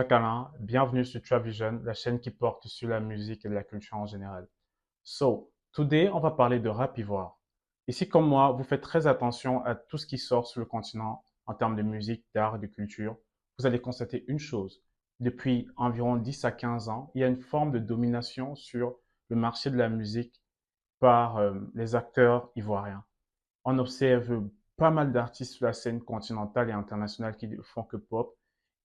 Alain, bienvenue sur TraVision, la chaîne qui porte sur la musique et la culture en général. So, today, on va parler de rap ivoire. Ici, comme moi, vous faites très attention à tout ce qui sort sur le continent en termes de musique, d'art et de culture. Vous allez constater une chose. Depuis environ 10 à 15 ans, il y a une forme de domination sur le marché de la musique par les acteurs ivoiriens. On observe pas mal d'artistes sur la scène continentale et internationale qui ne font que pop.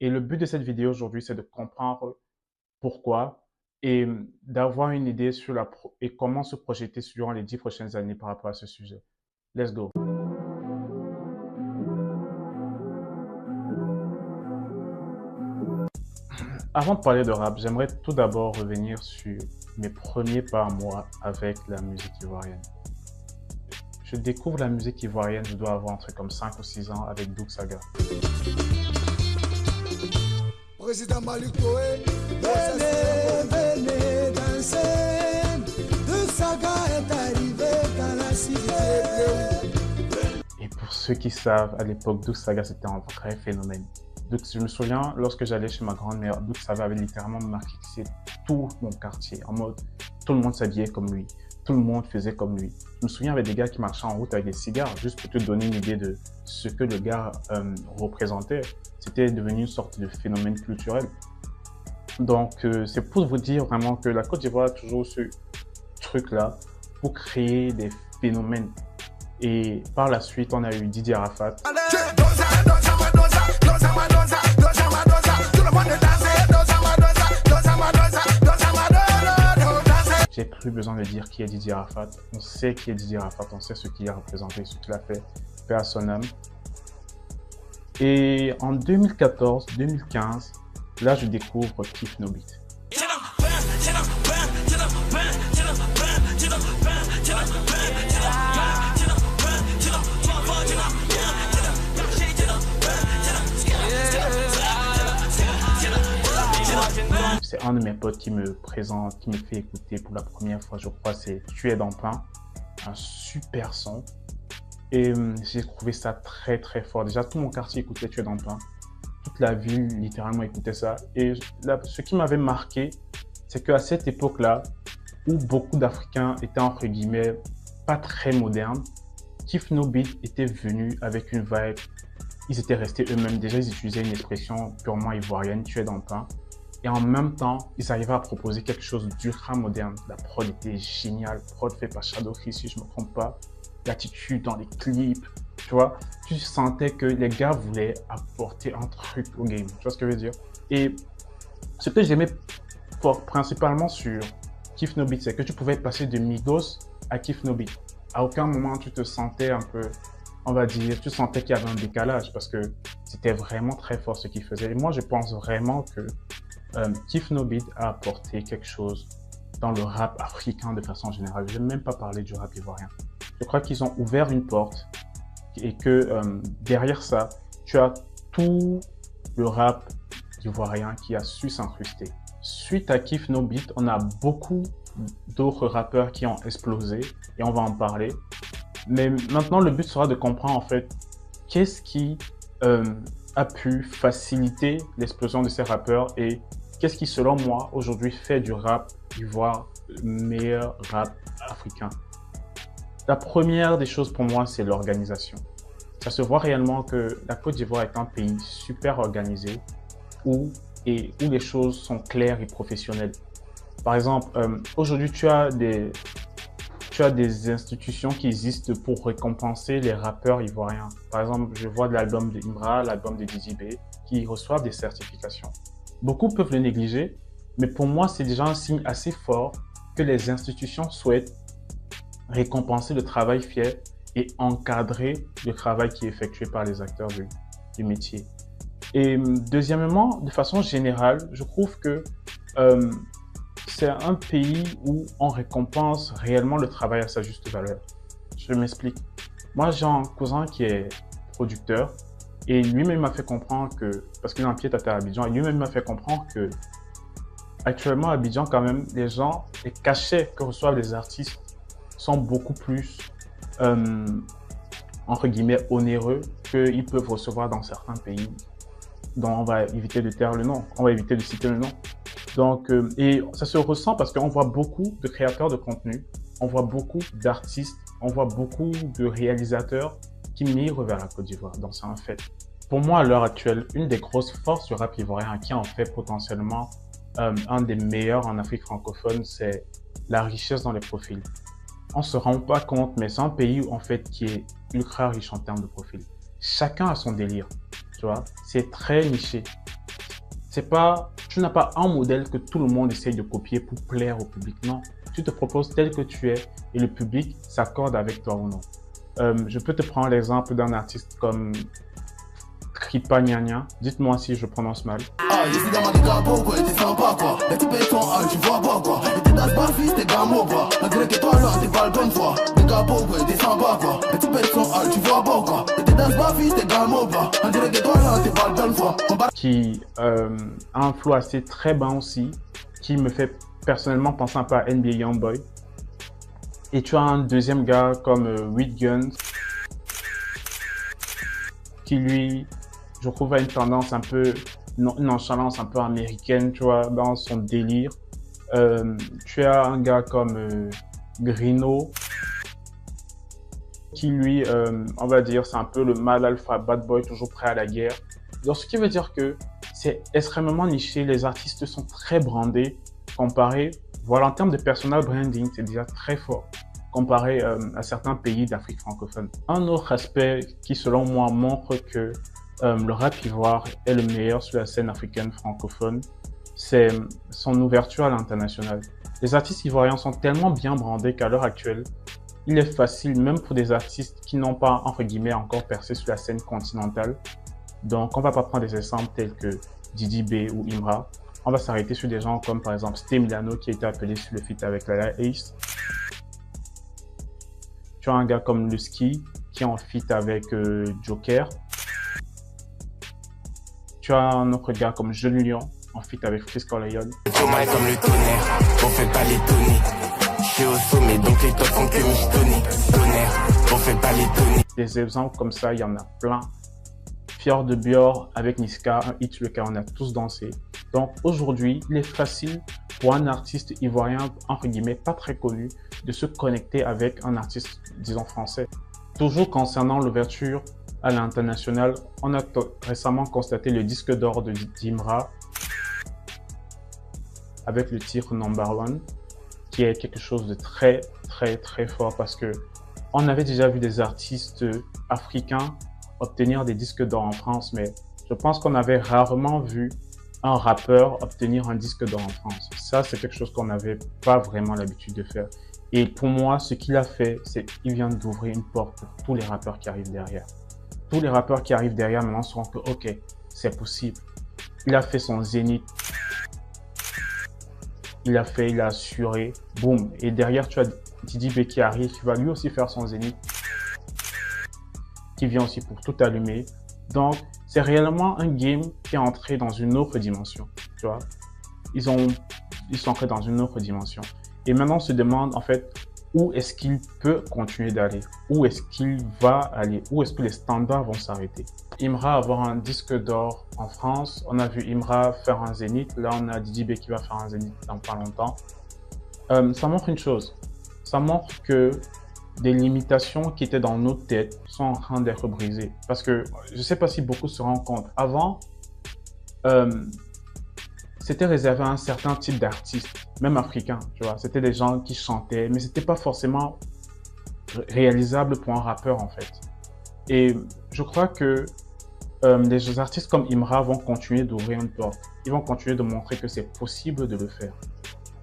Et le but de cette vidéo aujourd'hui, c'est de comprendre pourquoi et d'avoir une idée sur et comment se projeter durant les 10 prochaines années par rapport à ce sujet. Let's go. Avant de parler de rap, j'aimerais tout d'abord revenir sur mes premiers pas à moi avec la musique ivoirienne. Je découvre la musique ivoirienne, je dois avoir un truc comme 5 ou 6 ans avec Doug Saga. Président Malik Toé, venez danser, Doug Saga est arrivé dans la cité. Et pour ceux qui savent, à l'époque, Doug Saga, c'était un vrai phénomène. Donc, je me souviens, lorsque j'allais chez ma grand-mère, Doug Saga avait littéralement marqué tout mon quartier, en mode, tout le monde s'habillait comme lui, tout le monde faisait comme lui. Je me souviens, il y avait des gars qui marchaient en route avec des cigares, juste pour te donner une idée de ce que le gars représentait. C'était devenu une sorte de phénomène culturel. Donc, c'est pour vous dire vraiment que la Côte d'Ivoire a toujours ce truc-là pour créer des phénomènes. Et par la suite, on a eu Didier Arafat. J'ai plus besoin de dire qui est Didier Arafat. On sait qui est Didier Arafat, on sait ce qu'il a représenté, ce qu'il a fait, paix à son âme. Et en 2014-2015, là, je découvre Kif No Beat. C'est un de mes potes qui me présente, qui me fait écouter pour la première fois, je crois, c'est Tu es dans le pain, un super son. Et j'ai trouvé ça très très fort. Déjà, tout mon quartier écoutait Tu es dans le pain. Toute la ville, littéralement, écoutait ça. Et là, ce qui m'avait marqué, c'est qu'à cette époque-là, où beaucoup d'Africains étaient, entre guillemets, pas très modernes, Kif No Beat était venu avec une vibe. Ils étaient restés eux-mêmes. Déjà, ils utilisaient une expression purement ivoirienne, Tu es dans le pain. Et en même temps, ils arrivaient à proposer quelque chose d'ultra moderne. La prod était géniale. Prod fait par Shadowkey, si je ne me trompe pas. L'attitude dans les clips, tu vois. Tu sentais que les gars voulaient apporter un truc au game. Tu vois ce que je veux dire? Et ce que j'aimais principalement sur Kif No Beat, c'est que tu pouvais passer de Migos à Kif No Beat. À aucun moment, tu te sentais un peu, on va dire, tu sentais qu'il y avait un décalage parce que c'était vraiment très fort ce qu'il faisait. Et moi, je pense vraiment que Kif No Beat a apporté quelque chose dans le rap africain de façon générale. Je n'ai même pas parlé du rap ivoirien. Je crois qu'ils ont ouvert une porte et que derrière ça, tu as tout le rap ivoirien qui a su s'incruster. Suite à Kif No Beat, on a beaucoup d'autres rappeurs qui ont explosé et on va en parler. Mais maintenant, le but sera de comprendre en fait qu'est-ce qui a pu faciliter l'explosion de ces rappeurs et qu'est-ce qui, selon moi, aujourd'hui fait du rap ivoire le meilleur rap africain. La première des choses pour moi, c'est l'organisation. Ça se voit réellement que la Côte d'Ivoire est un pays super organisé où les choses sont claires et professionnelles. Par exemple, aujourd'hui, tu as des institutions qui existent pour récompenser les rappeurs ivoiriens. Par exemple, je vois de l'album de Imra, l'album de Didi B, qui reçoivent des certifications. Beaucoup peuvent le négliger, mais pour moi, c'est déjà un signe assez fort que les institutions souhaitent récompenser le travail fier et encadrer le travail qui est effectué par les acteurs du métier. Et deuxièmement, de façon générale, je trouve que c'est un pays où on récompense réellement le travail à sa juste valeur. Je m'explique. Moi, j'ai un cousin qui est producteur et lui-même m'a fait comprendre que, parce qu'il a un pied à terre à Abidjan, et lui-même m'a fait comprendre que actuellement à Abidjan, quand même, les gens, les cachets que reçoivent les artistes sont beaucoup plus, entre guillemets, onéreux qu'ils peuvent recevoir dans certains pays dont on va éviter de taire le nom, on va éviter de citer le nom. Donc, et ça se ressent parce qu'on voit beaucoup de créateurs de contenu, on voit beaucoup d'artistes, on voit beaucoup de réalisateurs qui migrent vers la Côte d'Ivoire. Donc, c'est un fait. Pour moi, à l'heure actuelle, une des grosses forces du rap ivoirien qui en fait potentiellement un des meilleurs en Afrique francophone, c'est la richesse dans les profils. On se rend pas compte, mais c'est un pays en fait qui est ultra riche en termes de profils. Chacun a son délire, tu vois. C'est très niché. C'est pas, tu n'as pas un modèle que tout le monde essaye de copier pour plaire au public. Non, tu te proposes tel que tu es et le public s'accorde avec toi ou non. Je peux te prendre l'exemple d'un artiste comme Kripa Nyanya. Dites-moi si je prononce mal. Ah, je suis dans ma gars, quoi, t'es sympa, quoi. Les types sont ah, tu vois pas, quoi. Et t'es dans ce bar-fils, t'es gamin, quoi. On dirait que toi, là, t'es pas le bonne foi. Les gars, quoi, t'es sympa, quoi. Les types sont ah, tu vois pas, quoi. Et t'es dans ce bar-fils, t'es gamin, quoi. On dirait que toi, là, t'es pas le bonne foi. Qui a un flow assez très bas aussi, qui me fait personnellement penser un peu à NBA Youngboy. Et tu as un deuxième gars comme Weed Guns, qui lui, je trouve, a une tendance un peu, une nonchalance un peu américaine, tu vois, dans son délire. Tu as un gars comme Grino, qui lui, on va dire, c'est un peu le mal alpha, bad boy, toujours prêt à la guerre. Donc, ce qui veut dire que c'est extrêmement niché, les artistes sont très brandés, comparé, voilà, en termes de personal branding, c'est déjà très fort, comparé à certains pays d'Afrique francophone. Un autre aspect qui, selon moi, montre que le rap ivoire est le meilleur sur la scène africaine francophone, c'est son ouverture à l'international. Les artistes ivoiriens sont tellement bien brandés qu'à l'heure actuelle, il est facile, même pour des artistes qui n'ont pas, entre guillemets, encore percé sur la scène continentale. Donc, on va pas prendre des exemples tels que Didi B ou Imra. On va s'arrêter sur des gens comme, par exemple, Sté Milano qui a été appelé sur le feat avec Lala Ace. Tu as un gars comme Lusky qui est en feat avec Joker. Tu as un autre gars comme Jeune Lion en feat avec Freeze Corleone. Thomas est comme le tonnerre, on fait pas l'étonner. Je suis au sommet, donc les tops font que michetonner. Tonnerre, on fait pas l'étonner. Des exemples comme ça, il y en a plein. Fior de Bior avec Niska, un hit sur lequel on a tous dansé. Donc aujourd'hui, il est facile pour un artiste ivoirien, entre guillemets, pas très connu, de se connecter avec un artiste, disons, français. Toujours concernant l'ouverture à l'international, on a récemment constaté le disque d'or de d'Imra avec le titre Number One, qui est quelque chose de très, très, très fort parce que on avait déjà vu des artistes africains obtenir des disques d'or en France, mais je pense qu'on avait rarement vu un rappeur obtenir un disque d'or en France. Ça, c'est quelque chose qu'on n'avait pas vraiment l'habitude de faire. Et pour moi, ce qu'il a fait, c'est qu'il vient d'ouvrir une porte pour tous les rappeurs qui arrivent derrière. Tous les rappeurs qui arrivent derrière maintenant se rendent que, ok, c'est possible. Il a fait son zénith. Il a assuré, boum. Et derrière, tu as Didi B qui arrive, qui va lui aussi faire son zénith, qui vient aussi pour tout allumer. Donc, c'est réellement un game qui est entré dans une autre dimension, tu vois. Ils sont entrés dans une autre dimension. Et maintenant, on se demande, en fait, où est-ce qu'il peut continuer d'aller? Où est-ce qu'il va aller? Où est-ce que les standards vont s'arrêter? Imra avoir un disque d'or en France. On a vu Imra faire un zénith. Là, on a Didi B qui va faire un zénith dans pas longtemps. Ça montre une chose. Ça montre que des limitations qui étaient dans nos têtes sont en train d'être brisées. Parce que je ne sais pas si beaucoup se rendent compte. Avant, c'était réservé à un certain type d'artistes, même africains, tu vois. C'était des gens qui chantaient, mais c'était pas forcément réalisable pour un rappeur, en fait. Et je crois que les artistes comme Imra vont continuer d'ouvrir une porte. Ils vont continuer de montrer que c'est possible de le faire.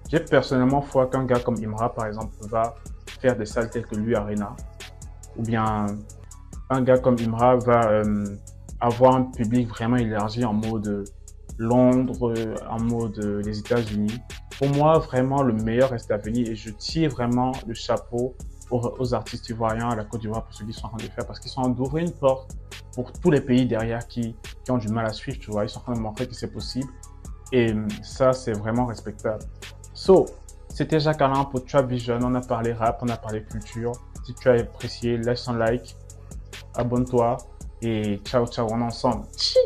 J'ai personnellement foi qu'un gars comme Imra, par exemple, va faire des salles telles que lui Arena, ou bien un gars comme Imra va avoir un public vraiment élargi en mode Londres, en mode les États-Unis. Pour moi, vraiment, le meilleur reste à venir et je tire vraiment le chapeau aux artistes ivoiriens à la Côte d'Ivoire pour ce qu'ils sont en train de faire parce qu'ils sont en train d'ouvrir une porte pour tous les pays derrière qui ont du mal à suivre, tu vois. Ils sont en train de montrer que c'est possible et ça, c'est vraiment respectable. So, c'était Jacques Alain pour Trap Vision. On a parlé rap, on a parlé culture. Si tu as apprécié, laisse un like, abonne-toi et ciao, ciao, on est ensemble. Tchii.